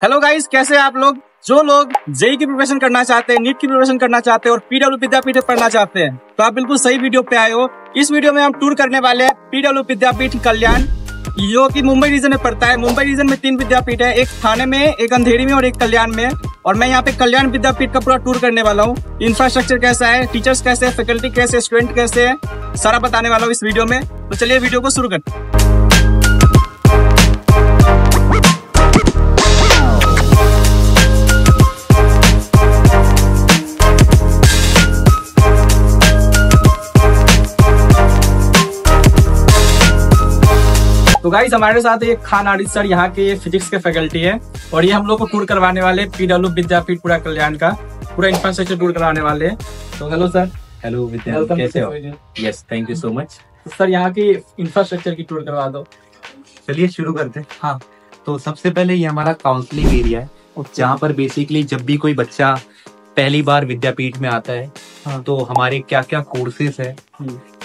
Hello guys, कैसे हैं आप लोग। जो लोग जेई की प्रिपरेशन करना चाहते हैं, नीट की प्रिपरेशन करना चाहते हैं और पीडब्ल्यू विद्यापीठ में पढ़ना चाहते हैं तो आप बिल्कुल सही वीडियो पे आए हो। इस वीडियो में हम टूर करने वाले हैं पीडब्ल्यू विद्यापीठ कल्याण, जो कि मुंबई रीजन में पड़ता है। मुंबई रीजन में 3 विद्यापीठ है, एक थाने में, एक अंधेरी में और एक कल्याण में। और मैं यहाँ पे कल्याण विद्यापीठ का पूरा टूर करने वाला हूँ। इंफ्रास्ट्रक्चर कैसा है, टीचर्स कैसे है, फैकल्टी कैसे है, स्टूडेंट कैसे है, सारा बताने वाला हूँ इस वीडियो में। तो चलिए वीडियो को शुरू करते हैं। तो गाइस, हमारे साथ एक खान आरिफ सर, यहाँ के फिजिक्स के फैकल्टी है और ये हम लोग को टूर करवाने वाले पीडब्ल्यू विद्यापीठ पूरा कल्याण का पूरा इंफ्रास्ट्रक्चर टूर करवाने वाले हैं। तो हेलो सर। हेलो विद्या, कैसे हो? Yes, thank you so much. Sir, यहाँ की इंफ्रास्ट्रक्चर की टूर करवा दो। चलिए शुरू करते हैं। हाँ, तो सबसे पहले ये हमारा काउंसलिंग एरिया है, जहाँ पर बेसिकली जब भी कोई बच्चा पहली बार विद्यापीठ में आता है, हाँ, तो हमारे क्या क्या कोर्सेज है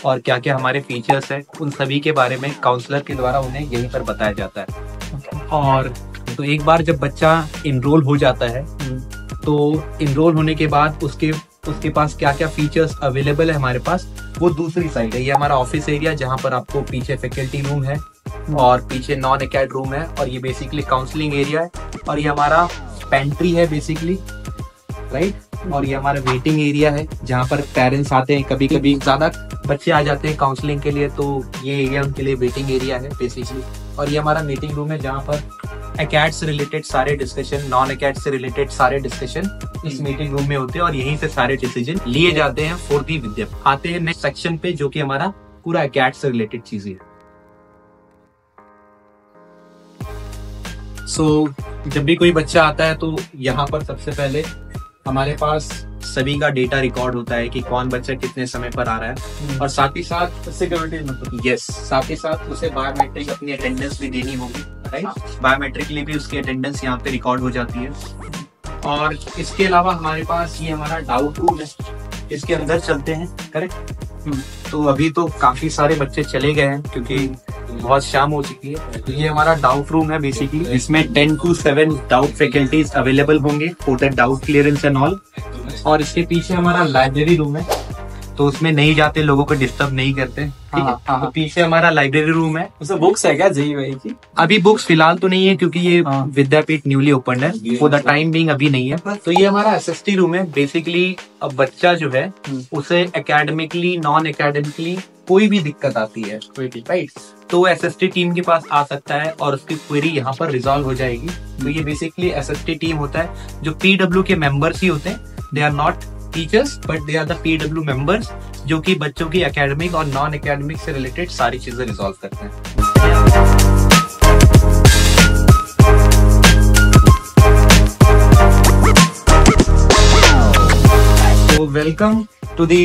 और क्या क्या हमारे फीचर्स है, उन सभी के बारे में काउंसलर के द्वारा उन्हें यहीं पर बताया जाता है। और तो एक बार जब बच्चा इनरोल हो जाता है, तो इनरोल होने के बाद उसके पास क्या क्या फीचर्स अवेलेबल है हमारे पास, वो दूसरी साइड है। ये हमारा ऑफिस एरिया, जहाँ पर आपको पीछे फैकल्टी रूम है और पीछे नॉन एकेड रूम है, और ये बेसिकली काउंसलिंग एरिया है। और ये हमारा पेंट्री है बेसिकली, राइट। और ये हमारा वेटिंग एरिया है, जहाँ पर पेरेंट्स आते हैं। कभी कभी ज्यादा बच्चे आ जाते हैं काउंसलिंग के लिए, तो ये एरिया उनके लिए वेटिंग एरिया है बेसिकली। और ये हमारा मीटिंग रूम है, जहाँ पर एकेड से रिलेटेड सारे डिस्कशन, नॉन एकेड से रिलेटेड सारे डिस्कशन इस मीटिंग रूम में होते हैं, और यहीं से सारे डिसीजन लिए जाते हैं फॉर दी विद्या। आते हैं नेक्स्ट सेक्शन पे, जो कि हमारा पूरा एकेड से रिलेटेड चीजें है। सो जब भी कोई बच्चा आता है, तो यहाँ पर सबसे पहले हमारे पास सभी का डेटा रिकॉर्ड होता है कि कौन बच्चा कितने समय पर आ रहा है, और साथ ही साथ सिक्योरिटी मतलब, यस, साथ ही साथ उसे बायोमेट्रिक अपनी अटेंडेंस भी देनी होगी, राइट। बायोमेट्रिक के लिए भी उसकी अटेंडेंस यहाँ पे रिकॉर्ड हो जाती है। और इसके अलावा हमारे पास ये हमारा डाउट रूम है, इसके अंदर चलते हैं, करेक्ट। तो अभी तो काफी सारे बच्चे चले गए हैं क्योंकि बहुत शाम हो चुकी है। तो ये हमारा डाउट रूम है बेसिकली, इसमें 10 to 7 डाउट फैकल्टीज अवेलेबल होंगे for the doubt clearance and all. और इसके पीछे हमारा लाइब्रेरी रूम है, तो उसमें नहीं जाते, लोगों को डिस्टर्ब नहीं करते, ठीक है। तो पीछे हमारा लाइब्रेरी रूम है। उसमें बुक्स है क्या जेई वाई की? अभी बुक्स फिलहाल तो नहीं है, क्योंकि ये विद्यापीठ न्यूली ओपन है, फॉर द टाइम बीइंग अभी नहीं है। तो ये हमारा एसएसटी रूम है बेसिकली। अब बच्चा जो है, उसे एकेडमिकली, नॉन एकेडमिकली कोई भी दिक्कत आती है, राइट, तो एसएसटी टीम के पास आ सकता है और उसकी क्वेरी यहाँ पर रिजॉल्व हो जाएगी। तो ये बेसिकली एसएसटी टीम होता है, जो पीडब्ल्यू के मेंबर्स ही होते हैं। They are not teachers but they are the PW members, जो कि बच्चों की एकेडमिक और नॉन एकेडमिक से रिलेटेड सारी चीजें रिजॉल्व करते हैं। तो welcome to the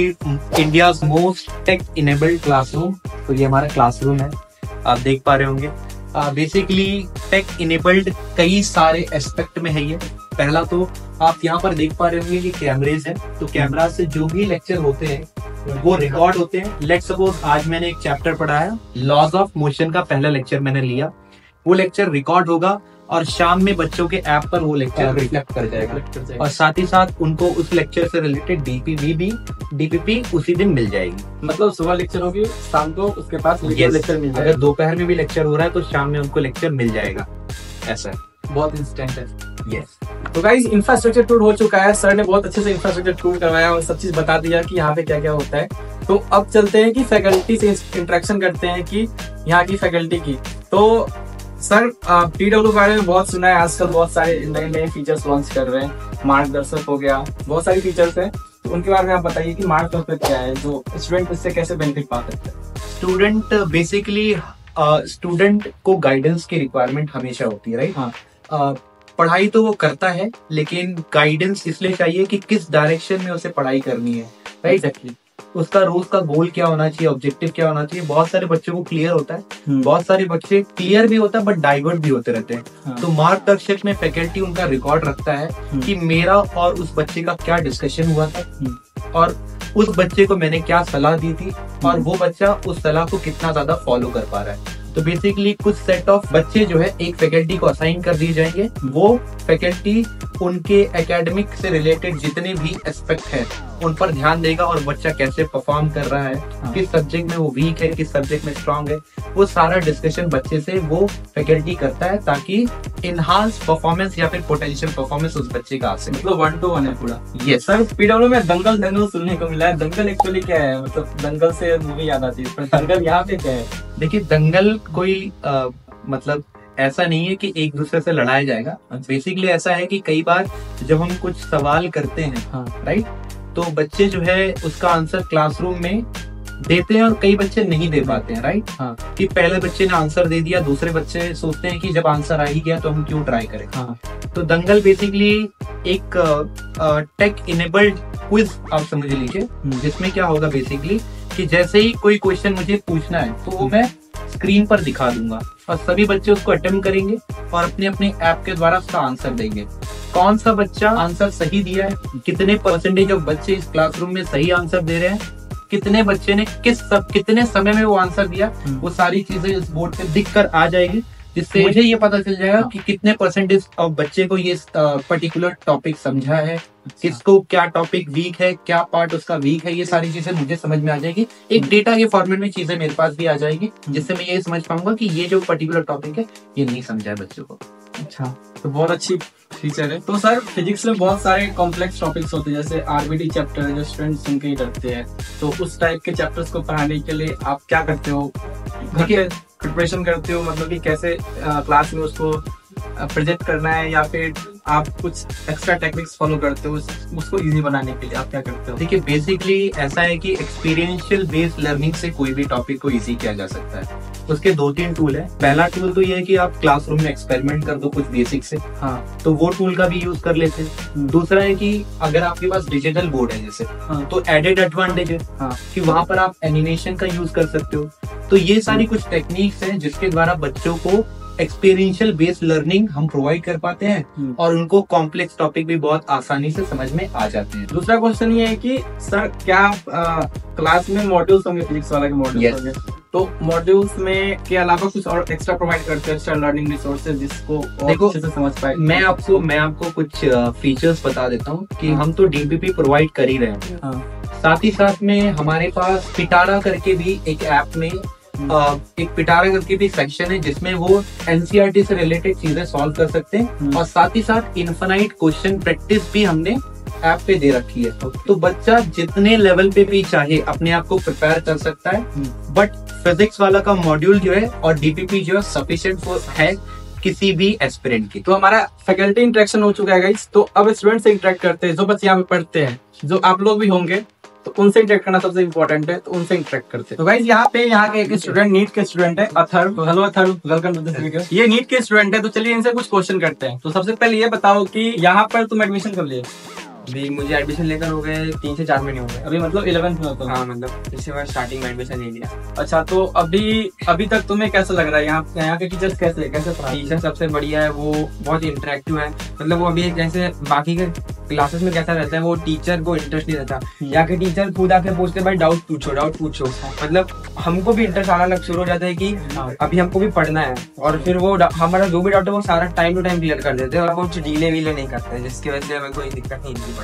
India's most tech enabled classroom. तो ये हमारा क्लासरूम है, आप देख पा रहे होंगे। बेसिकली टेक इनेबल्ड कई सारे एस्पेक्ट में है ये। पहला तो आप यहाँ पर देख पा रहे होंगे कि कैमरेज है, तो कैमरा से जो भी लेक्चर होते हैं वो रिकॉर्ड होते हैं। लेट्स सपोज आज मैंने एक चैप्टर पढ़ा है, लॉज ऑफ मोशन का पहला लेक्चर मैंने लिया, वो लेक्चर रिकॉर्ड होगा और शाम में बच्चों के ऐप पर वो लेक्चर रिफ्लेक्ट कर जाएगा। और साथ ही साथ उनको उस लेक्चर से रिलेटेड डीपीपी उसी दिन मिल जाएगी। मतलब सुबह लेक्चर होगी, शाम को उसके पास लेक्चर मिल जाएगा। अगर दोपहर में भी लेक्चर हो रहा है तो शाम में उनको लेक्चर मिल जाएगा। ऐसा बहुत इंस्टेंट है। यस। तो गाइस, इंफ्रास्ट्रक्चर टूर हो चुका है, सर ने बहुत अच्छे से इंफ्रास्ट्रक्चर टूर करवाया और सब चीज बता दिया कि यहाँ पे क्या क्या होता है। तो अब चलते हैं कि फैकल्टी से इंटरेक्शन करते हैं कि यहाँ की फैकल्टी की। तो सर, पीडब्ल्यू के बारे में बहुत सुना है, आजकल बहुत सारे नए नए फीचर्स लॉन्च कर रहे हैं। मार्गदर्शक हो गया, बहुत सारी फीचर्स हैं, तो उनके बारे में आप बताइए कि मार्गदर्शक क्या है, जो स्टूडेंट इससे कैसे बेनिफिट पा सकते हैं। स्टूडेंट बेसिकली स्टूडेंट को गाइडेंस की रिक्वायरमेंट हमेशा होती है, राइट। हाँ, पढ़ाई तो वो करता है, लेकिन गाइडेंस इसलिए चाहिए कि किस डायरेक्शन में उसे पढ़ाई करनी है, राइट। exactly. उसका रोज का गोल क्या होना चाहिए, ऑब्जेक्टिव क्या होना चाहिए। बहुत सारे बच्चों को क्लियर होता है, बहुत सारे बच्चे क्लियर भी होता है बट डाइवर्ट भी होते रहते हैं। हाँ। तो मार्गदर्शक में फैकल्टी उनका रिकॉर्ड रखता है कि मेरा और उस बच्चे का क्या डिस्कशन हुआ था, और उस बच्चे को मैंने क्या सलाह दी थी, और वो बच्चा उस सलाह को कितना ज्यादा फॉलो कर पा रहा है। तो बेसिकली कुछ सेट ऑफ बच्चे जो है एक फैकल्टी को असाइन कर दिए जाएंगे। वो फैकल्टी उनके एकेडमिक से रिलेटेड जितने भी एस्पेक्ट है उन पर ध्यान देगा और बच्चा कैसे परफॉर्म कर रहा है, किस सब्जेक्ट में वो वीक है, किस सब्जेक्ट में स्ट्रांग है, वो सारा डिस्कशन बच्चे से वो फैकल्टी करता है ताकि इनहांस परफॉर्मेंस या फिर पोटेंशियल परफॉर्मेंस उस बच्चे का आ सके। मतलब 1 to 1 है पूरा। यस सर, पीडब्ल्यू में दंगल सुनने को मिला है। दंगल एक्चुअली क्या है? मतलब दंगल से मूवी याद आती है, पर दंगल यहाँ पे क्या है? देखिए, दंगल कोई मतलब ऐसा नहीं है कि एक दूसरे से लड़ाया जाएगा। बेसिकली ऐसा है कि कई बार जब हम कुछ सवाल करते हैं, राइट, तो बच्चे जो है उसका आंसर क्लासरूम में देते हैं और कई बच्चे नहीं दे पाते हैं, राइट। कि पहले बच्चे ने आंसर दे दिया, दूसरे बच्चे सोचते हैं कि जब आंसर आ ही गया तो हम क्यों ट्राई करें। तो दंगल बेसिकली एक टेक इनेबल्ड क्विज आप समझ लीजिए, जिसमें क्या होगा बेसिकली कि जैसे ही कोई क्वेश्चन मुझे पूछना है तो वो मैं स्क्रीन पर दिखा दूंगा और सभी बच्चे उसको अटेम्प्ट करेंगे और अपने अपने ऐप के द्वारा उसका आंसर देंगे। कौन सा बच्चा आंसर सही दिया है, कितने परसेंटेज ऑफ बच्चे इस क्लासरूम में सही आंसर दे रहे हैं, कितने बच्चे ने कितने समय में वो आंसर दिया, वो सारी चीजें इस बोर्ड पे दिख कर आ जाएगी, जिससे मुझे ये पता चल जाएगा कि कितने परसेंटेज ऑफ बच्चे को ये पर्टिकुलर टॉपिक समझा है, किसको क्या टॉपिक वीक है, क्या पार्ट उसका वीक है, ये सारी चीजें मुझे समझ में आ जाएगी। एक डेटा के फॉर्मेट में चीजें मेरे पास भी आ जाएगी, जिससे मैं ये समझ पाऊंगा कि ये जो पर्टिकुलर टॉपिक है ये नहीं समझा है बच्चों को। अच्छा, तो बहुत अच्छी फीचर है। तो सर, फिजिक्स में बहुत सारे कॉम्प्लेक्स टॉपिक्स होते हैं, जैसे आरबीटी चैप्टर है जो स्टूडेंट्स सुन के ही डरते हैं, तो उस टाइप के चैप्टर्स को पढ़ाने के लिए आप क्या करते हो? प्रिपरेशन करते हो, मतलब कि कैसे क्लास में उसको प्रेजेंट करना है, या फिर आप कुछ एक्स्ट्रा टेक्निक्स फॉलो करते हो उसको इजी बनाने के लिए आप क्या करते हो? देखिए, बेसिकली ऐसा है कि एक्सपीरियंशियल बेस्ड लर्निंग से कोई भी टॉपिक को इजी किया जा सकता है। उसके 2-3 टूल है। पहला टूल तो ये है कि आप क्लासरूम में एक्सपेरिमेंट कर दो कुछ बेसिक से, तो वो टूल का भी यूज कर लेते हैं। दूसरा है कि अगर आपके पास डिजिटल बोर्ड है जैसे, तो एडेड एडवांटेज है कि वहां पर आप एनिमेशन का यूज कर सकते हो। तो ये सारी कुछ टेक्निक्स हैं जिसके द्वारा बच्चों को एक्सपीरियंशियल बेस्ड लर्निंग हम प्रोवाइड कर पाते हैं और उनको कॉम्प्लेक्स टॉपिक भी बहुत आसानी से समझ में आ जाते हैं। दूसरा क्वेश्चन ये है कि सर, क्या क्लास में मॉड्यूल्स होंगे, फिजिक्स वाला के मॉड्यूल्स होंगे, तो मॉड्यूल्स में के अलावा कुछ और एक्स्ट्रा प्रोवाइड करते हैं, एक्स्ट्रा लर्निंग रिसोर्सेज जिसको देखो अच्छे से समझ पाए? मैं आपको कुछ फीचर्स बता देता हूँ कि हम तो डीपीपी प्रोवाइड कर ही रहे हैं, साथ ही साथ में हमारे पास पिटारा करके भी एक ऐप में एक पिटारा करके भी सेक्शन है जिसमें वो एनसीईआरटी से रिलेटेड चीजें सॉल्व कर सकते हैं, और साथ ही साथ इनफाइनाइट क्वेश्चन प्रैक्टिस भी हमने ऐप पे दे रखी है। तो बच्चा जितने लेवल पे भी चाहे अपने आप को प्रिपेयर कर सकता है, बट फिजिक्स वाला का मॉड्यूल जो है और डीपीपी जो है सफिशिएंट है किसी भी एस्पिरेंट की। तो हमारा फैकल्टी इंटरेक्शन हो चुका है गाइस, तो अब स्टूडेंट से इंटरेक्ट करते हैं, जो बच्चे यहाँ पे पढ़ते हैं, जो आप लोग भी होंगे, तो उनसे इंटरेक्ट करना सबसे इम्पोर्टेंट है, तो उनसे इंटरेक्ट करते हैं। तो गाइस, यहाँ के एक स्टूडेंट, नीट के स्टूडेंट है, Atharva. Hello Atharva, welcome to this video. ये नीट के स्टूडेंट है, तो चलिए इनसे कुछ क्वेश्चन करते हैं। तो सबसे पहले ये बताओ कि यहाँ पर तुम एडमिशन कब लिए? अभी मुझे एडमिशन लेकर हो गए 3 से 4 महीने हो गए। अभी मतलब 11th में हो? हाँ, मतलब इसी बार स्टार्टिंग में एडमिशन ले लिया। अच्छा, तो अभी तक तुम्हें कैसा लग रहा है? यहाँ के टीचर्स कैसे पढ़ाते? टीचर सबसे बढ़िया है, वो बहुत इंटरेक्टिव है। मतलब वो अभी जैसे बाकी के क्लासेस में कैसा रहता है, वो टीचर को इंटरेस्ट नहीं रहता, यहाँ के टीचर खुद आके पूछते भाई डाउट पूछो। मतलब हमको भी इंटरेस्ट आना शुरू हो जाता है कि अभी हमको भी पढ़ना है, और फिर वो हमारा जो भी डाउट है वो सारा टाइम टू टाइम क्लियर कर देते हैं, और कुछ डीले वीले नहीं करते हैं, जिसकी वजह से हमें कोई दिक्कत नहीं पड़ेगी।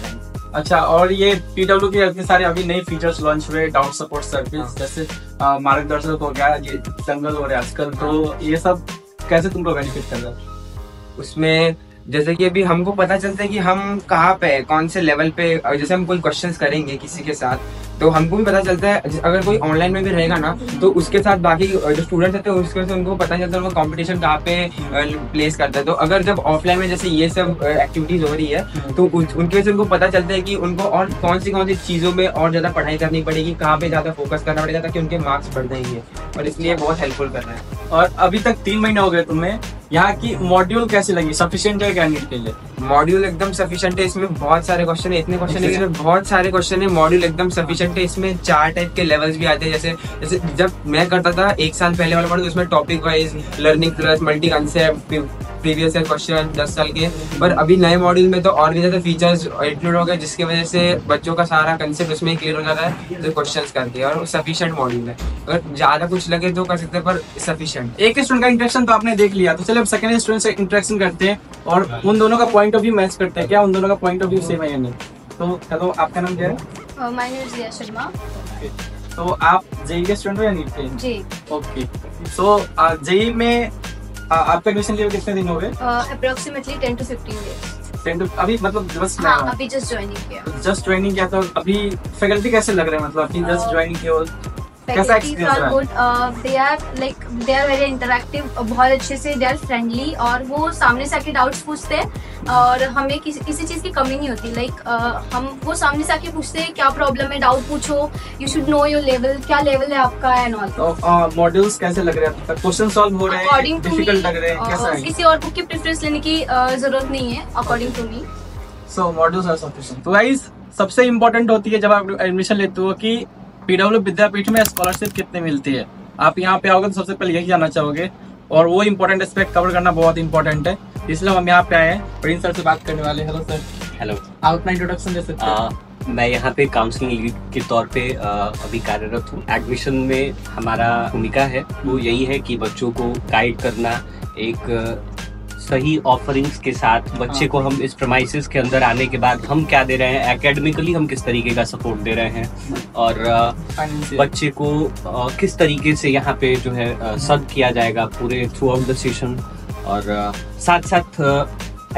अच्छा, और ये पीडब्ल्यू के इतने सारे अभी नए फीचर्स लॉन्च हुए, डाउट सपोर्ट सर्विस, जैसे मार्गदर्शक हो गया, ये दंगल हो रहा है आजकल, तो ये सब कैसे तुमको बेनिफिट कर रहा है? उसमें जैसे कि अभी हमको पता चलता है कि हम कहाँ पे है, कौन से लेवल पे, जैसे हम कोई क्वेश्चंस करेंगे किसी के साथ, तो हमको भी पता चलता है। अगर कोई ऑनलाइन में भी रहेगा ना, तो उसके साथ बाकी जो स्टूडेंट्स रहते हैं उसके वजह से उनको पता चलता है उनको कंपटीशन कहाँ पे प्लेस करता है। तो अगर जब ऑफलाइन में जैसे ये सब एक्टिविटीज हो रही है, तो उनकी वजह से उनको पता चलता है कि उनको और कौन सी चीज़ों में और ज़्यादा पढ़ाई करनी पड़ेगी, कहाँ पे ज़्यादा फोकस करना पड़ेगा, ताकि उनके मार्क्स बढ़ जाएंगे, और इसलिए बहुत हेल्पफुल कर रहा है। और अभी तक 3 महीने हो गए तुम्हें, यहाँ की मॉड्यूल कैसी लगी? सफिशिएंट है क्या नीट के लिए? मॉड्यूल एकदम सफिशिएंट है, इसमें बहुत सारे क्वेश्चन है, इतने क्वेश्चन है, इसमें बहुत सारे क्वेश्चन है। मॉड्यूल एकदम सफिशिएंट है, इसमें 4 टाइप के लेवल्स भी आते हैं। जैसे जब मैं करता था 1 साल पहले वाला मॉड्यूल, उसमें topic wise, learning plus, multi concept, previous year question 10 साल के, पर अभी नए मॉड्यूल में तो और भी ज्यादा फीचर्स इंक्लूड हो गए, जिसकी वजह से बच्चों का सारा कंसेप्ट उसमें क्लियर हो जाता है जो क्वेश्चंस करके, और सफिशिएंट मॉड्यूल है। अगर ज्यादा कुछ लगे तो कर सकते हैं, पर सफिशिएंट। एक स्टूडेंट का इंटरेक्शन तो आपने देख लिया, तो चलिए अब सेकंड स्टूडेंट से इंटरेक्शन करते हैं और उन दोनों का पॉइंट ऑफ व्यू मैच करते हैं, क्या उन दोनों का पॉइंट ऑफ व्यू सेम है या नहीं। तो हेलो, आपका नाम क्या है? My name is Riya Sharma. तो आप जेई के स्टूडेंट हो या नीट के? जी। ओके, सो जेई में आपका एडमिशन लिए कितने दिन हो गए? Approximately 10 to 15 days. अभी मतलब अभी जस्ट ज्वाइनिंग किया। जस्ट ज्वाइनिंग किया, तो अभी फैकल्टी कैसे लग रहे हैं, मतलब अभी जस्ट ज्वाइनिंग किया और कैसा एक्सपीरियंस रहा? Good, they are very interactive, बहुत अच्छे से, दे आर फ्रेंडली, और वो सामने से आके डाउट्स पूछते हैं और हमें किसी चीज़ की कमी नहीं होती। हम वो सामने से आके पूछते हैं क्या प्रॉब्लम है, डाउट पूछो, you should know your level, क्या लेवल है आपका एंड ऑल। तो मॉड्यूल्स कैसे लग रहे हैं, क्वेश्चन सॉल्व हो रहे हैं, डिफिकल्ट लग रहे हैं, कैसा है? किसी और बुक की प्रेफरेंस लेने की जरूरत नहीं है according to me. So modules are sufficient. तो गाइस, सबसे इम्पोर्टेंट होती है जब आप एडमिशन लेते हो कि पीडब्ल्यू विद्यापीठ में स्कॉलरशिप कितने मिलती है। आप यहाँ पे आओगे तो सबसे पहले यही जानना चाहोगे, और वो इम्पोर्टेंट एस्पेक्ट कवर करना बहुत इंपॉर्टेंट है, इसलिए हम यहाँ पे आए हैं। प्रिंस सर से बात करने वाले। Hello sir. हेलो। आप अपना इंट्रोडक्शन दे सकते हैं? मैं यहाँ पे काउंसलिंग लीड के तौर पे अभी कार्यरत हूँ। एडमिशन में हमारा भूमिका है वो यही है कि बच्चों को गाइड करना, एक सही ऑफरिंग्स के साथ बच्चे को हम इस प्रेमाइसिस के अंदर आने के बाद हम क्या दे रहे हैं, एकेडमिकली हम किस तरीके का सपोर्ट दे रहे हैं, और बच्चे को किस तरीके से यहाँ पे जो है सर्व किया जाएगा पूरे थ्रू आउट द सेशन। और साथ साथ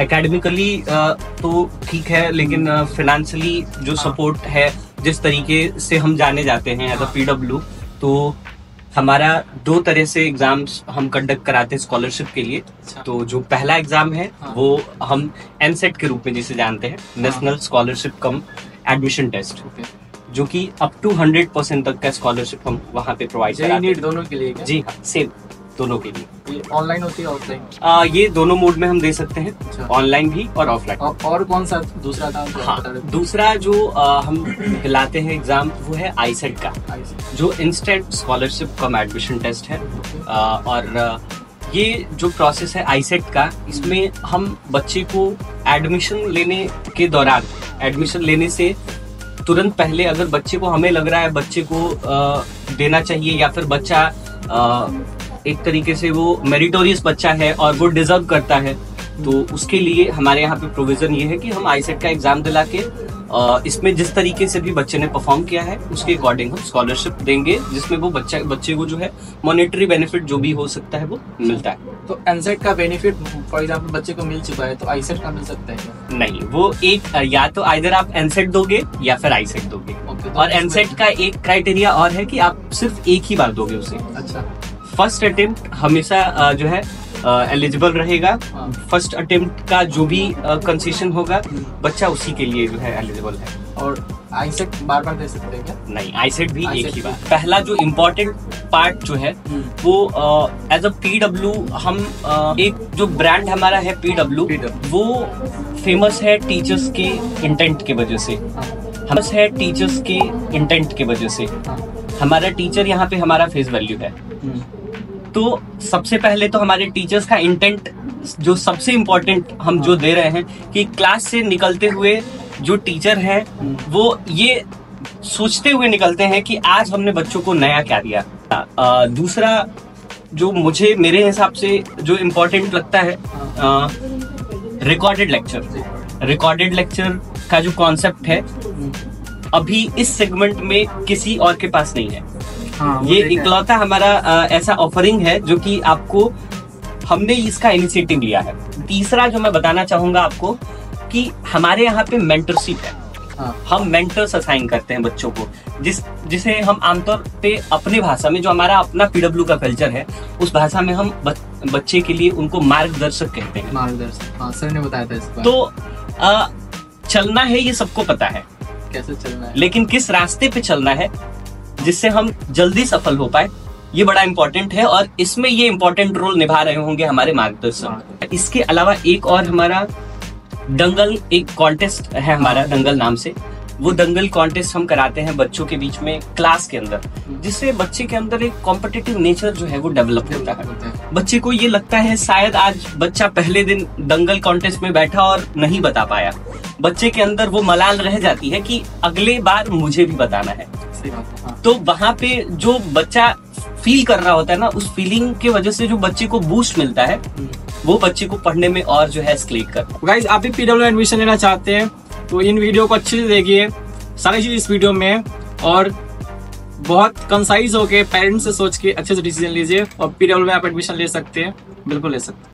एकेडमिकली तो ठीक है, लेकिन फिनेंशियली जो सपोर्ट है, जिस तरीके से हम जाने जाते हैं एज अ पीडब्ल्यू, तो हमारा 2 तरह से एग्जाम्स हम कंडक्ट कराते हैं स्कॉलरशिप के लिए। तो जो पहला एग्जाम है वो हम एनसेट के रूप में जिसे जानते हैं, नेशनल स्कॉलरशिप कम एडमिशन टेस्ट, जो कि अप टू 100% तक का स्कॉलरशिप हम वहाँ पे प्रोवाइड कराते हैं। नीट दोनों के लिए? जी हाँ, सेम दोनों के लिए। ऑनलाइन होती है ऑफलाइन? ये दोनों मोड में हम दे सकते हैं, ऑनलाइन भी और ऑफलाइन। और कौन सा दूसरा था? हाँ, दूसरा जो हम दिलाते हैं एग्जाम वो है आईसेट का, जो इंस्टेंट स्कॉलरशिप कम एडमिशन टेस्ट है। और ये जो प्रोसेस है आईसेट का, इसमें हम बच्चे को एडमिशन लेने के दौरान, एडमिशन लेने से तुरंत पहले, अगर बच्चे को, हमें लग रहा है बच्चे को देना चाहिए, या फिर बच्चा एक तरीके से वो मेरिटोरियस बच्चा है और वो डिजर्व करता है, तो उसके लिए हमारे यहाँ पे प्रोविजन ये है कि हम आईसेट का एग्जाम दिला के इसमें जिस तरीके से भी बच्चे ने परफॉर्म किया है उसके अकॉर्डिंग हम स्कॉलरशिप देंगे, जिसमें वो बच्चे को जो है मॉनेटरी बेनिफिट जो भी हो सकता है वो मिलता है। तो एनसेट का बेनिफिट फॉर एग्जांपल बच्चे को मिल चुका है, तो आईसेट का मिल सकता है क्या? नहीं, वो एक या तो आइदर आप एनसेट दोगे या फिर आईसेट दोगे। तो और एनसेट का एक क्राइटेरिया और है कि आप सिर्फ एक ही बार दोगे उसे। अच्छा। फर्स्ट अटेम्प्ट हमेशा जो है एलिजिबल रहेगा। फर्स्ट अटेम्प्ट का जो भी कंसेशन होगा, बच्चा उसी के लिए जो है एलिजिबल है। और आईसेट बार बार दे सकते हैं क्या? नहीं, आईसेट भी एक ही बार। पहला जो इम्पोर्टेंट पार्ट जो है वो एज अ पीडब्ल्यू, हम एक जो ब्रांड हमारा है पीडब्ल्यू, वो फेमस है टीचर्स के इंटेंट के वजह से। फेमस है टीचर्स के इंटेंट के वजह से। हमारा टीचर यहाँ पे हमारा फेस वैल्यू है। तो सबसे पहले तो हमारे टीचर्स का इंटेंट जो सबसे इम्पोर्टेंट हम जो दे रहे हैं कि क्लास से निकलते हुए जो टीचर है वो ये सोचते हुए निकलते हैं कि आज हमने बच्चों को नया क्या दिया। दूसरा जो मुझे मेरे हिसाब से जो इम्पोर्टेंट लगता है, रिकॉर्डेड लेक्चर। रिकॉर्डेड लेक्चर का जो कॉन्सेप्ट है अभी इस सेगमेंट में किसी और के पास नहीं है। ये इकलौता हमारा ऐसा ऑफरिंग है जो कि आपको, हमने इसका इनिशिएटिव लिया है। तीसरा जो मैं बताना चाहूंगा आपको कि हमारे यहाँ पे मेंटरशिप है। हम मेंटर्स असाइन करते हैं बच्चों को, जिसे हम आमतौर पे अपनी भाषा में, जो हमारा अपना पीडब्ल्यू का कल्चर है, उस भाषा में हम बच्चे के लिए उनको मार्गदर्शक कहते हैं। मार्गदर्शक, हाँ, सर ने बताया था इसको। तो चलना है ये सबको पता है, कैसे चलना है, लेकिन किस रास्ते पे चलना है जिससे हम जल्दी सफल हो पाए, ये बड़ा इंपॉर्टेंट है। और इसमें ये इंपॉर्टेंट रोल निभा रहे होंगे हमारे मार्गदर्शक। इसके अलावा एक और हमारा दंगल, एक कॉन्टेस्ट है हमारा दंगल नाम से, वो दंगल कॉन्टेस्ट हम कराते हैं बच्चों के बीच में क्लास के अंदर, जिससे बच्चे के अंदर एक कॉम्पिटिटिव नेचर जो है वो डेवलप होता है। बच्चे को ये लगता है शायद आज बच्चा पहले दिन दंगल कॉन्टेस्ट में बैठा और नहीं बता पाया, बच्चे के अंदर वो मलाल रह जाती है कि अगले बार मुझे भी बताना है। तो वहां पे जो बच्चा फील कर रहा होता है ना, उस फीलिंग की वजह से जो बच्चे को बूस्ट मिलता है, वो बच्चे को पढ़ने में और जो है एस्केलेट करता है। गाइस, आप भी पीडब्ल्यू एडमिशन लेना चाहते हैं तो इन वीडियो को अच्छे से देखिए, सारी चीज इस वीडियो में, और बहुत कंसाइज होके पेरेंट्स से सोच के अच्छे से डिसीजन लीजिए और पीडब्ल्यू में आप एडमिशन ले सकते हैं, बिल्कुल ले सकते हैं।